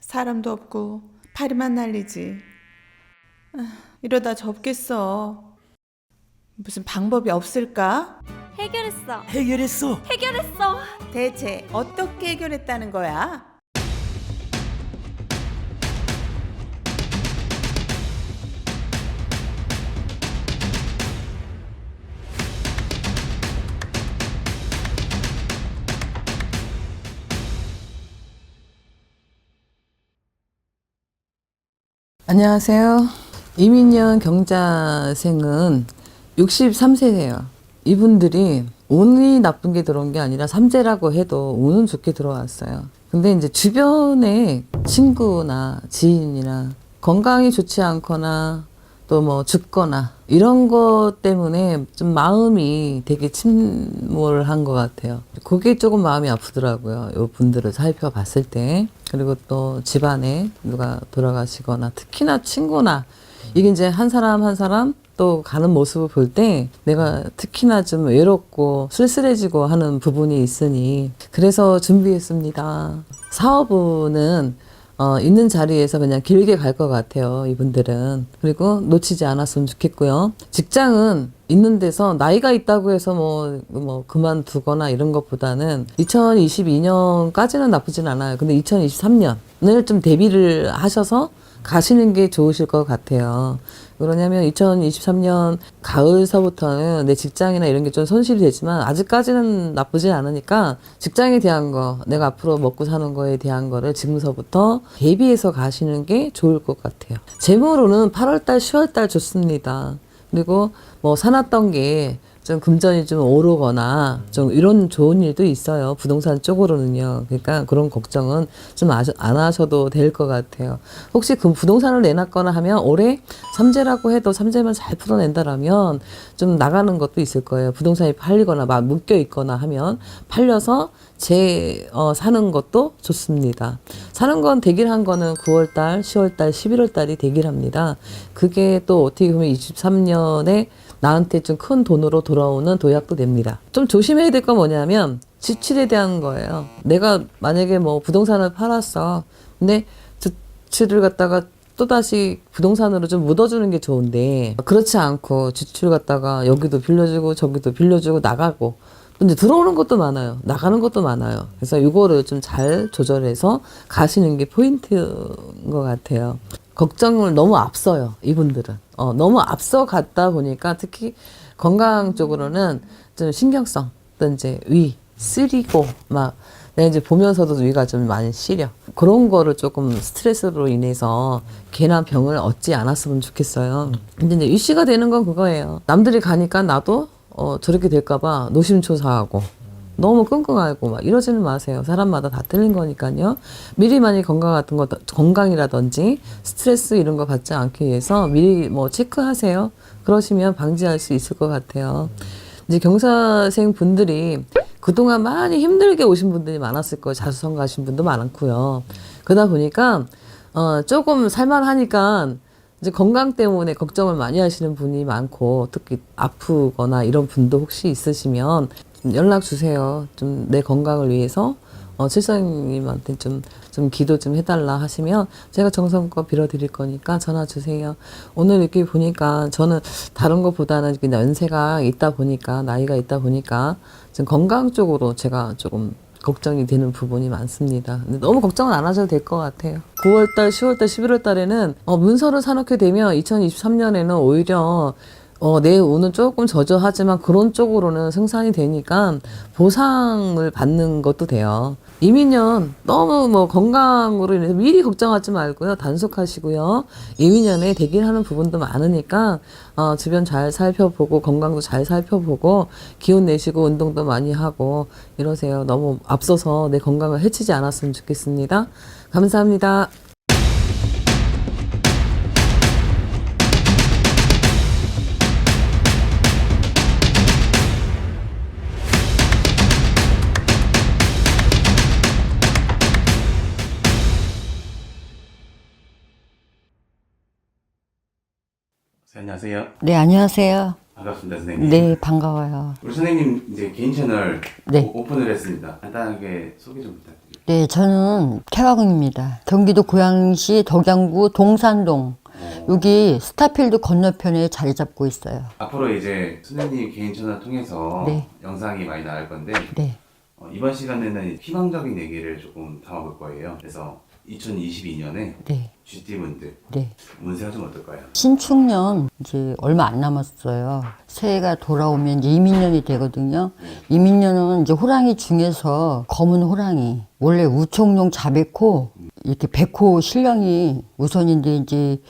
사람도 없고 파리만 날리지. 이러다 접겠어. 무슨 방법이 없을까? 해결했어. 해결했어. 해결했어. 대체 어떻게 해결했다는 거야? 안녕하세요. 이민년 경자생은 63세예요. 이분들이 운이 나쁜 게 들어온 게 아니라 삼재라고 해도 운은 좋게 들어왔어요. 근데 이제 주변에 친구나 지인이나 건강이 좋지 않거나 또 뭐 죽거나 이런 것 때문에 좀 마음이 되게 침몰한 것 같아요. 그게 조금 마음이 아프더라고요. 이 분들을 살펴봤을 때. 그리고 또 집안에 누가 돌아가시거나 특히나 친구나 이게 이제 한 사람 한 사람 또 가는 모습을 볼 때 내가 특히나 좀 외롭고 쓸쓸해지고 하는 부분이 있으니 그래서 준비했습니다. 사업은 있는 자리에서 그냥 길게 갈 것 같아요, 이분들은. 그리고 놓치지 않았으면 좋겠고요. 직장은 있는 데서 나이가 있다고 해서 뭐 그만두거나 이런 것보다는 2022년까지는 나쁘진 않아요. 근데 2023년을 좀 대비를 하셔서 가시는 게 좋으실 것 같아요. 그러냐면 2023년 가을서부터는 내 직장이나 이런 게 좀 손실이 되지만 아직까지는 나쁘진 않으니까 직장에 대한 거, 내가 앞으로 먹고 사는 거에 대한 거를 지금서부터 대비해서 가시는 게 좋을 것 같아요. 재물로는 8월달, 10월달 좋습니다. 그리고 뭐 사놨던 게 좀 금전이 좀 오르거나 좀 이런 좋은 일도 있어요. 부동산 쪽으로는요. 그러니까 그런 걱정은 좀 안 하셔도 될 것 같아요. 혹시 그 부동산을 내놨거나 하면 올해 삼재라고 해도 삼재만 잘 풀어낸다라면 좀 나가는 것도 있을 거예요. 부동산이 팔리거나 막 묶여 있거나 하면 팔려서 사는 것도 좋습니다. 사는 건 대길한 거는 9월달, 10월달, 11월달이 대길합니다. 그게 또 어떻게 보면 23년에 나한테 좀 큰 돈으로 돌아오는 도약도 됩니다. 좀 조심해야 될 건 뭐냐면 지출에 대한 거예요. 내가 만약에 뭐 부동산을 팔았어. 근데 지출을 갖다가 또다시 부동산으로 좀 묻어주는 게 좋은데 그렇지 않고 지출 갖다가 여기도 빌려주고 저기도 빌려주고 나가고 근데 들어오는 것도 많아요. 나가는 것도 많아요. 그래서 이거를 좀 잘 조절해서 가시는 게 포인트인 것 같아요. 걱정을 너무 앞서요, 이분들은. 너무 앞서 갔다 보니까 특히 건강 쪽으로는 좀 신경성, 또 이제 위, 쓰리고, 막, 내가 이제 보면서도 위가 좀 많이 시려. 그런 거를 조금 스트레스로 인해서 괜한 병을 얻지 않았으면 좋겠어요. 근데 이제 이슈가 되는 건 그거예요. 남들이 가니까 나도 저렇게 될까봐 노심초사하고 너무 끙끙 앓고 막 이러지는 마세요. 사람마다 다 틀린 거니까요. 미리 많이 건강이라든지 스트레스 이런 거 받지 않기 위해서 미리 뭐 체크하세요. 그러시면 방지할 수 있을 것 같아요. 이제 경사생 분들이 그동안 많이 힘들게 오신 분들이 많았을 거예요. 자수성 가신 분도 많고요. 그러다 보니까 조금 살만하니까 이제 건강 때문에 걱정을 많이 하시는 분이 많고 특히 아프거나 이런 분도 혹시 있으시면 좀 연락 주세요. 좀 내 건강을 위해서 칠성님한테 좀 기도 좀 해달라 하시면 제가 정성껏 빌어드릴 거니까 전화 주세요. 오늘 이렇게 보니까 저는 다른 것보다는 연세가 있다 보니까 나이가 있다 보니까 좀 건강 쪽으로 제가 조금 걱정이 되는 부분이 많습니다. 근데 너무 걱정은 안 하셔도 될 것 같아요. 9월달, 10월달, 11월달에는 문서를 사놓게 되면 2023년에는 오히려 내 운은 조금 저조하지만 그런 쪽으로는 승산이 되니까 보상을 받는 것도 돼요. 이민년 너무 뭐 건강으로 인해서 미리 걱정하지 말고요. 단속하시고요. 이민년에 대기하는 부분도 많으니까 주변 잘 살펴보고 건강도 잘 살펴보고 기운 내시고 운동도 많이 하고 이러세요. 너무 앞서서 내 건강을 해치지 않았으면 좋겠습니다. 감사합니다. 안녕하세요. 네, 안녕하세요. 반갑습니다, 선생님. 네, 반가워요. 우리 선생님 이제 개인 채널 네. 오픈을 했습니다. 간단하게 소개 좀 부탁드립니다. 네, 저는 태화궁입니다. 경기도 고양시 덕양구 동산동. 여기 스타필드 건너편에 자리 잡고 있어요. 앞으로 이제 선생님 개인 채널 통해서 네. 영상이 많이 나올 건데 네. 이번 시간에는 희망적인 얘기를 조금 담아볼 거예요. 그래서 2022년에 네. GT분들 네. 운세가 좀 어떨까요? 신축년 이제 얼마 안 남았어요. 새해가 돌아오면 이제 이민년이 되거든요. 이민년은 이제 호랑이 중에서 검은 호랑이. 원래 우총용 자백호, 이렇게 백호 신령이 우선인데 이제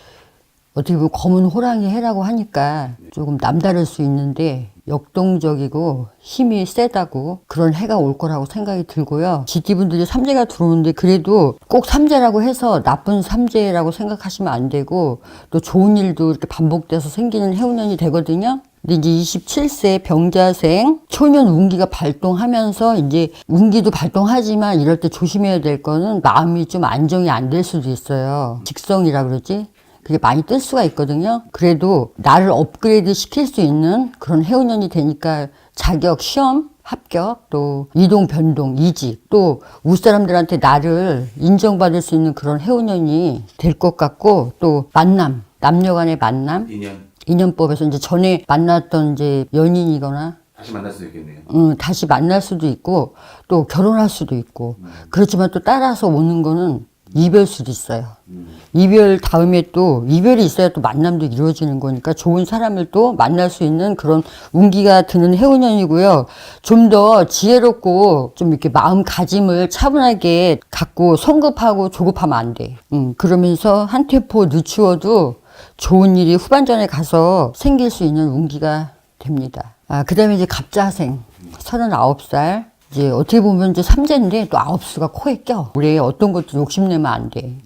어떻게 보면 검은 호랑이 해라고 하니까 조금 남다를 수 있는데 역동적이고 힘이 세다고 그런 해가 올 거라고 생각이 들고요. GT분들이 삼재가 들어오는데 그래도 꼭 삼재라고 해서 나쁜 삼재라고 생각하시면 안 되고 또 좋은 일도 이렇게 반복돼서 생기는 해운년이 되거든요. 근데 이제 27세 병자생 초년 운기가 발동하면서 이제 운기도 발동하지만 이럴 때 조심해야 될 거는 마음이 좀 안정이 안 될 수도 있어요. 직성이라 그러지? 그게 많이 뜰 수가 있거든요. 그래도 나를 업그레이드 시킬 수 있는 그런 해운년이 되니까 자격, 시험, 합격, 또 이동, 변동, 이직, 또 윗사람들한테 나를 인정받을 수 있는 그런 해운년이 될 것 같고, 또 만남, 남녀 간의 만남, 인연법에서 이제 전에 만났던 이제 연인이거나 다시 만날 수도 있겠네요. 다시 만날 수도 있고, 또 결혼할 수도 있고, 그렇지만 또 따라서 오는 거는 이별 수도 있어요. 이별 다음에 또 이별이 있어야 또 만남도 이루어지는 거니까 좋은 사람을 또 만날 수 있는 그런 운기가 드는 해운년이고요. 좀 더 지혜롭고 좀 이렇게 마음가짐을 차분하게 갖고 성급하고 조급하면 안 돼. 그러면서 한 템포 늦추어도 좋은 일이 후반전에 가서 생길 수 있는 운기가 됩니다. 그 다음에 이제 갑자생 39살. 이제 어떻게 보면 이제 삼재인데 또 아홉수가 코에 껴. 올해 어떤 것도 욕심내면 안 돼.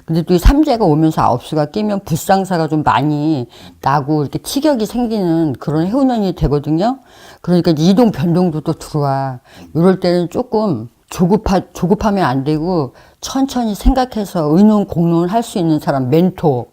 근데 또 이 삼재가 오면서 아홉수가 끼면 불상사가 좀 많이 나고 이렇게 티격이 생기는 그런 해운년이 되거든요. 그러니까 이제 이동 변동도 또 들어와. 이럴 때는 조금 조급하면 안 되고 천천히 생각해서 의논 공론을 할 수 있는 사람, 멘토.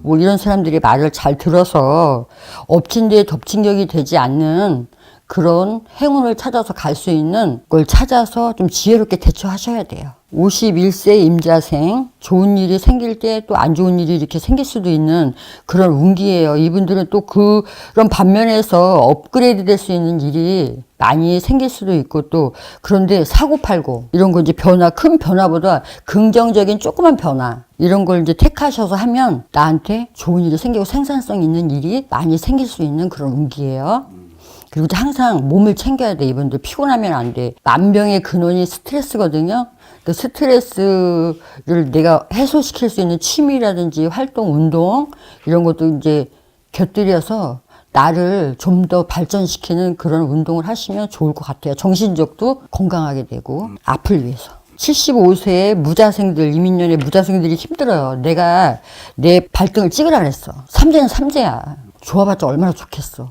뭐 이런 사람들이 말을 잘 들어서 엎친 데에 덮친 격이 되지 않는 그런 행운을 찾아서 갈 수 있는 걸 찾아서 좀 지혜롭게 대처하셔야 돼요. 51세 임자생, 좋은 일이 생길 때 또 안 좋은 일이 이렇게 생길 수도 있는 그런 운기예요. 이분들은 또 그런 반면에서 업그레이드 될 수 있는 일이 많이 생길 수도 있고 또 그런데 사고팔고 이런 거 이제 변화, 큰 변화보다 긍정적인 조그만 변화 이런 걸 이제 택하셔서 하면 나한테 좋은 일이 생기고 생산성 있는 일이 많이 생길 수 있는 그런 운기예요. 그리고 항상 몸을 챙겨야 돼. 이분들 피곤하면 안 돼. 만병의 근원이 스트레스거든요. 그 스트레스를 내가 해소시킬 수 있는 취미라든지 활동, 운동 이런 것도 이제 곁들여서 나를 좀 더 발전시키는 그런 운동을 하시면 좋을 것 같아요. 정신적도 건강하게 되고 앞을 위해서. 75세의 무자생들, 이민년의 무자생들이 힘들어요. 내가 내 발등을 찍으라 그랬어. 삼재는 삼재야. 좋아봤자 얼마나 좋겠어.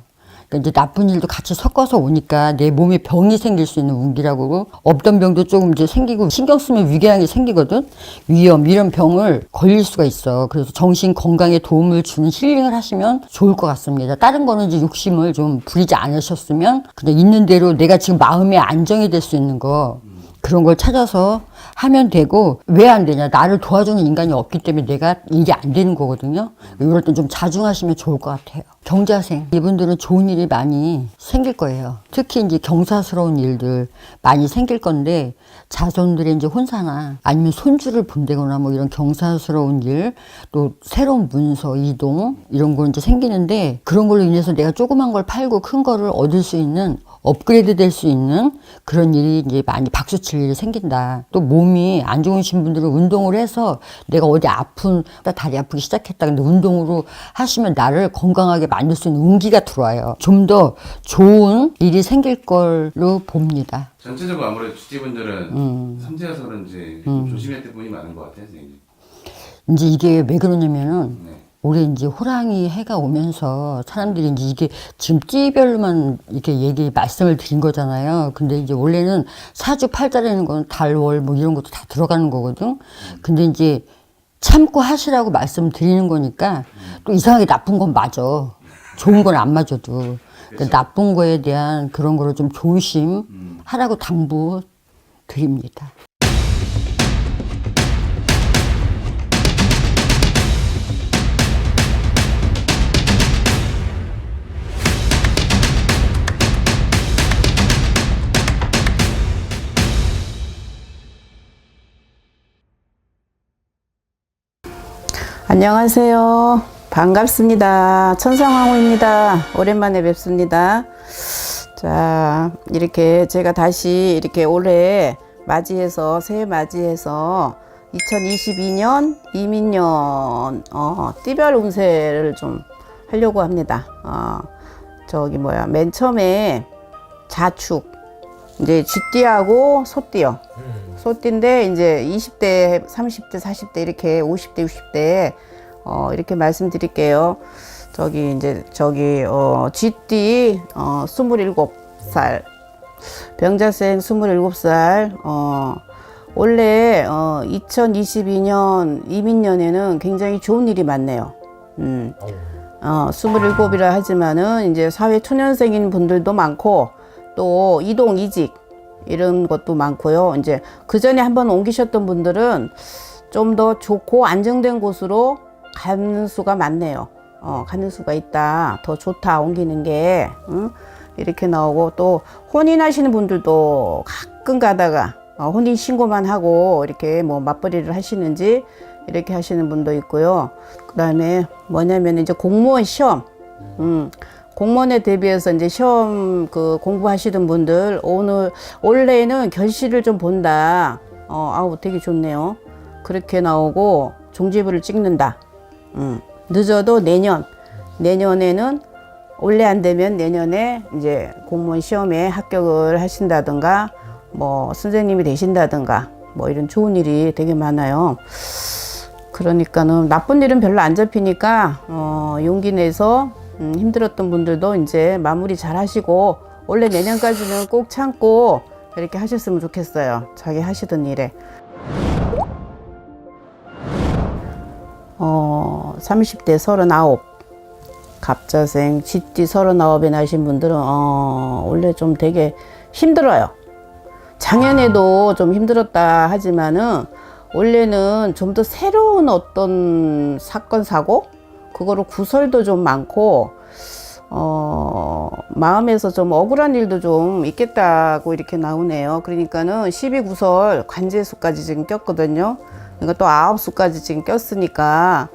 그러니까 이제 나쁜 일도 같이 섞어서 오니까 내 몸에 병이 생길 수 있는 운기라고 없던 병도 조금 이제 생기고 신경 쓰면 위궤양이 생기거든. 위염 이런 병을 걸릴 수가 있어. 그래서 정신 건강에 도움을 주는 힐링을 하시면 좋을 것 같습니다. 다른 거는 이제 욕심을 좀 부리지 않으셨으면 그냥 있는 대로 내가 지금 마음의 안정이 될 수 있는 거 그런 걸 찾아서 하면 되고 왜 안 되냐 나를 도와주는 인간이 없기 때문에 내가 이게 안 되는 거거든요. 이럴 땐 좀 자중하시면 좋을 것 같아요. 경자생 이분들은 좋은 일이 많이 생길 거예요. 특히 이제 경사스러운 일들 많이 생길 건데 자손들의 이제 혼사나 아니면 손주를 본다거나 뭐 이런 경사스러운 일 또 새로운 문서 이동 이런 거 이제 생기는데 그런 걸로 인해서 내가 조그만 걸 팔고 큰 거를 얻을 수 있는 업그레이드 될 수 있는 그런 일이 이제 많이 박수칠 일이 생긴다. 또 몸이 안 좋으신 분들은 운동을 해서 내가 어디 다리 아프기 시작했다. 근데 운동으로 하시면 나를 건강하게 만들 수 있는 운기가 들어와요. 좀 더 좋은 일이 생길 걸로 봅니다. 전체적으로 아무래도 GT분들은 삼재여서 그런지 좀 조심해야 될 부분이 많은 것 같아요, 선생님. 이제 이게 왜 그러냐면은 네. 올해 이제 호랑이 해가 오면서 사람들이 이제 이게 지금 띠별로만 이렇게 말씀을 드린 거잖아요. 근데 이제 원래는 사주 팔자라는 건 달, 월 뭐 이런 것도 다 들어가는 거거든. 근데 이제 참고 하시라고 말씀드리는 거니까 또 이상하게 나쁜 건 맞아. 좋은 건 안 맞아도. 그 나쁜 거에 대한 그런 거를 좀 조심하라고 당부 드립니다. 안녕하세요. 반갑습니다. 천상황후입니다. 오랜만에 뵙습니다. 자, 이렇게 제가 다시 이렇게 올해 맞이해서, 새해 맞이해서 2022년 이민년, 띠별 운세를 좀 하려고 합니다. 맨 처음에 자축, 이제 쥐띠하고 소띠요. 소띠인데 이제 20대, 30대, 40대 이렇게 50대, 60대 이렇게 말씀드릴게요. 쥐띠 27살, 병자생 27살. 원래 2022년 이민년에는 굉장히 좋은 일이 많네요. 27이라 하지만은 이제 사회 초년생인 분들도 많고 또 이동 이직 이런 것도 많고요. 이제 그 전에 한번 옮기셨던 분들은 좀 더 좋고 안정된 곳으로 가는 수가 많네요. 가는 수가 있다. 더 좋다. 옮기는 게. 이렇게 나오고 또 혼인하시는 분들도 가끔 가다가 혼인 신고만 하고 이렇게 뭐 맞벌이를 하시는지 이렇게 하시는 분도 있고요. 그 다음에 뭐냐면 이제 공무원 시험. 공무원에 대비해서 이제 시험 공부하시던 분들 올해는 결실을 좀 본다. 되게 좋네요. 그렇게 나오고 종지부를 찍는다. 늦어도 내년에는 올해 안 되면 내년에 이제 공무원 시험에 합격을 하신다든가 뭐 선생님이 되신다든가 뭐 이런 좋은 일이 되게 많아요. 그러니까는 나쁜 일은 별로 안 잡히니까 용기 내서 힘들었던 분들도 이제 마무리 잘 하시고 원래 내년까지는 꼭 참고 이렇게 하셨으면 좋겠어요. 자기 하시던 일에. 30대 39 갑자생 쥐띠 39에 나신 분들은 원래 좀 되게 힘들어요. 작년에도 좀 힘들었다 하지만은 원래는 좀 더 새로운 어떤 사건 사고 그거로 구설도 좀 많고 마음에서 좀 억울한 일도 좀 있겠다고 이렇게 나오네요. 그러니까는 12구설 관제수까지 지금 꼈거든요. 그러니까 또 9수까지 지금 꼈으니까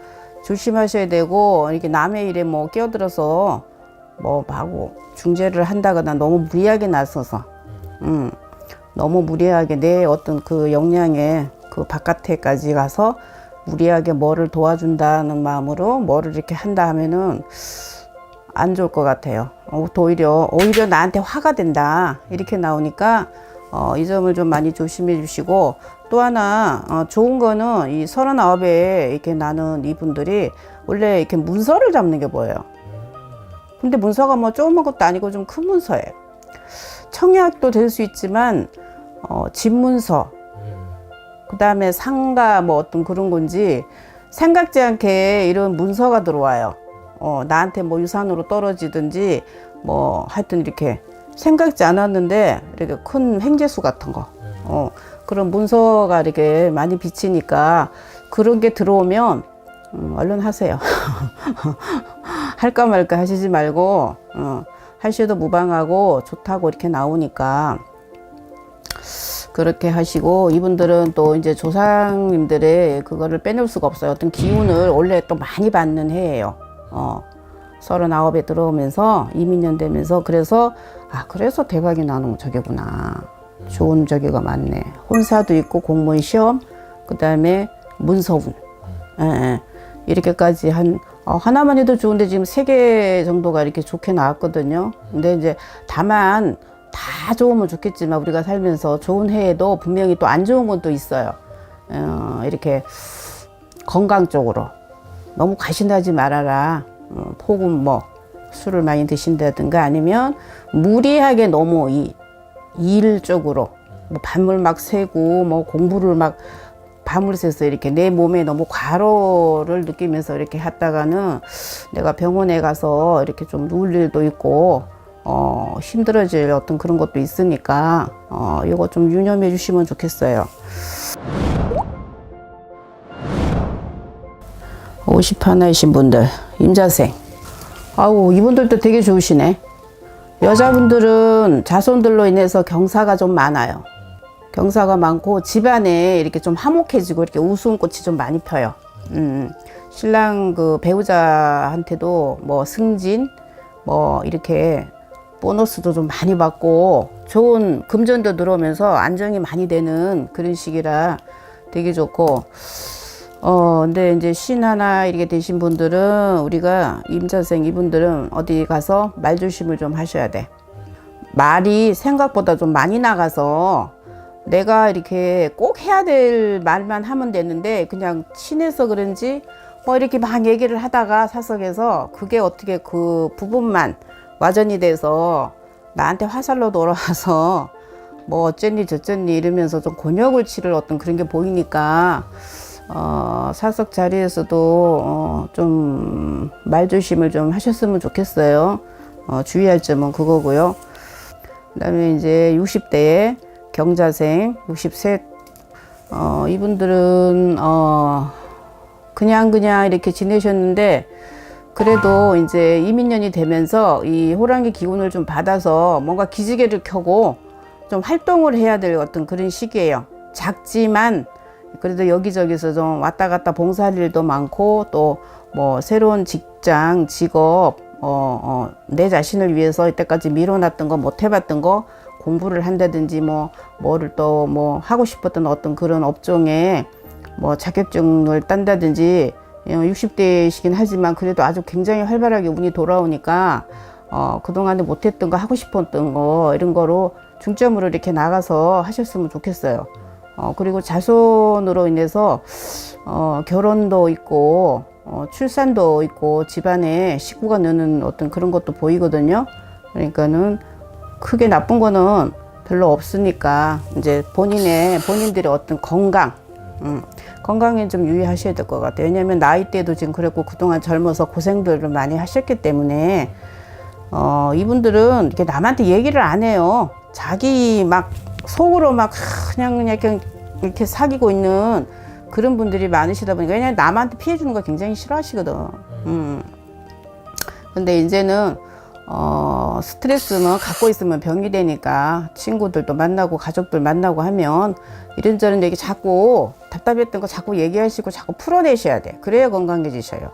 조심하셔야 되고 이렇게 남의 일에 뭐 끼어들어서 뭐 하고 중재를 한다거나 너무 무리하게 나서서 너무 무리하게 내 어떤 그 역량에 그 바깥에까지 가서 무리하게 뭐를 도와준다는 마음으로 뭐를 이렇게 한다 하면은 안 좋을 것 같아요. 오히려 나한테 화가 된다 이렇게 나오니까 이 점을 좀 많이 조심해 주시고 또 하나 좋은 거는 이 39에 이렇게 나는 이분들이 원래 이렇게 문서를 잡는 게 보여요. 근데 문서가 뭐 조그만 것도 아니고 좀 큰 문서예요. 청약도 될 수 있지만 집문서 그 다음에 상가 뭐 어떤 그런 건지 생각지 않게 이런 문서가 들어와요. 나한테 뭐 유산으로 떨어지든지 뭐 하여튼 이렇게 생각지 않았는데 이렇게 큰 횡재수 같은 거 그런 문서가 이렇게 많이 비치니까 그런 게 들어오면 얼른 하세요. 할까 말까 하시지 말고 하셔도 무방하고 좋다고 이렇게 나오니까 그렇게 하시고 이분들은 또 이제 조상님들의 그거를 빼놓을 수가 없어요. 어떤 기운을 원래 또 많이 받는 해예요. 39에 들어오면서 이민년 되면서 그래서 대박이 나는 저게구나. 좋은 저기가 많네. 혼사도 있고 공무원 시험 그 다음에 문서운 이렇게까지 하나만 해도 좋은데 지금 3개 정도가 이렇게 좋게 나왔거든요. 근데 이제 다만 다 좋으면 좋겠지만 우리가 살면서 좋은 해에도 분명히 또 안 좋은 건 또 있어요. 이렇게 건강 쪽으로 너무 과신하지 말아라. 혹은 뭐 술을 많이 드신다든가 아니면 무리하게 너무 일 쪽으로 뭐 밤을 막 새고 뭐 공부를 막 밤을 새서 이렇게 내 몸에 너무 과로를 느끼면서 이렇게 했다가는 내가 병원에 가서 이렇게 좀 누울 일도 있고 힘들어질 어떤 그런 것도 있으니까 이거 좀 유념해 주시면 좋겠어요. 51이신 분들, 임자생. 아우, 이분들도 되게 좋으시네. 여자분들은 자손들로 인해서 경사가 좀 많아요. 경사가 많고 집안에 이렇게 좀 화목해지고 이렇게 웃음꽃이 좀 많이 펴요. 신랑 그 배우자한테도 뭐 승진, 뭐 이렇게 보너스도 좀 많이 받고 좋은 금전도 들어오면서 안정이 많이 되는 그런 시기라 되게 좋고, 근데 이제 하나 이렇게 되신 분들은 우리가 임자생 이분들은 어디 가서 말 조심을 좀 하셔야 돼. 말이 생각보다 좀 많이 나가서 내가 이렇게 꼭 해야 될 말만 하면 되는데 그냥 친해서 그런지 뭐 이렇게 막 얘기를 하다가 사석에서 그게 어떻게 그 부분만 와전이 돼서 나한테 화살로 돌아와서 뭐 어쨌니 저쨌니 이러면서 좀 곤욕을 치를 어떤 그런 게 보이니까 사석 자리에서도 좀 말조심을 좀 하셨으면 좋겠어요. 주의할 점은 그거고요. 그다음에 이제 60대에 경자생 63 이분들은 그냥 이렇게 지내셨는데 그래도 이제 이민년이 되면서 이 호랑이 기운을 좀 받아서 뭔가 기지개를 켜고 좀 활동을 해야 될 어떤 그런 시기예요. 작지만 그래도 여기저기서 좀 왔다 갔다 봉사할 일도 많고 또 뭐 새로운 직장, 직업, 내 자신을 위해서 이때까지 미뤄놨던 거, 못 해봤던 거 공부를 한다든지 뭐를 또 뭐 하고 싶었던 어떤 그런 업종에 뭐 자격증을 딴다든지 60대이시긴 하지만 그래도 아주 굉장히 활발하게 운이 돌아오니까 그동안에 못했던 거 하고 싶었던 거 이런 거로 중점으로 이렇게 나가서 하셨으면 좋겠어요. 그리고 자손으로 인해서 결혼도 있고 출산도 있고 집안에 식구가 느는 어떤 그런 것도 보이거든요. 그러니까는 크게 나쁜 거는 별로 없으니까 이제 본인들의 어떤 건강에 좀 유의하셔야 될 것 같아요. 왜냐하면 나이대도 지금 그랬고 그동안 젊어서 고생들을 많이 하셨기 때문에 이분들은 이렇게 남한테 얘기를 안 해요. 자기 막 속으로 막 그냥 이렇게 사귀고 있는 그런 분들이 많으시다 보니까 왜냐면 남한테 피해 주는 거 굉장히 싫어하시거든. 근데 이제는 스트레스는 갖고 있으면 병이 되니까 친구들도 만나고 가족들 만나고 하면 이런저런 얘기 자꾸 답답했던 거 자꾸 얘기하시고 자꾸 풀어내셔야 돼. 그래야 건강해지셔요.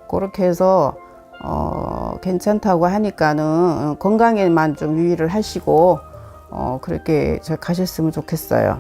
그렇게 해서 괜찮다고 하니까는 건강에만 좀 유의를 하시고 그렇게 잘 가셨으면 좋겠어요.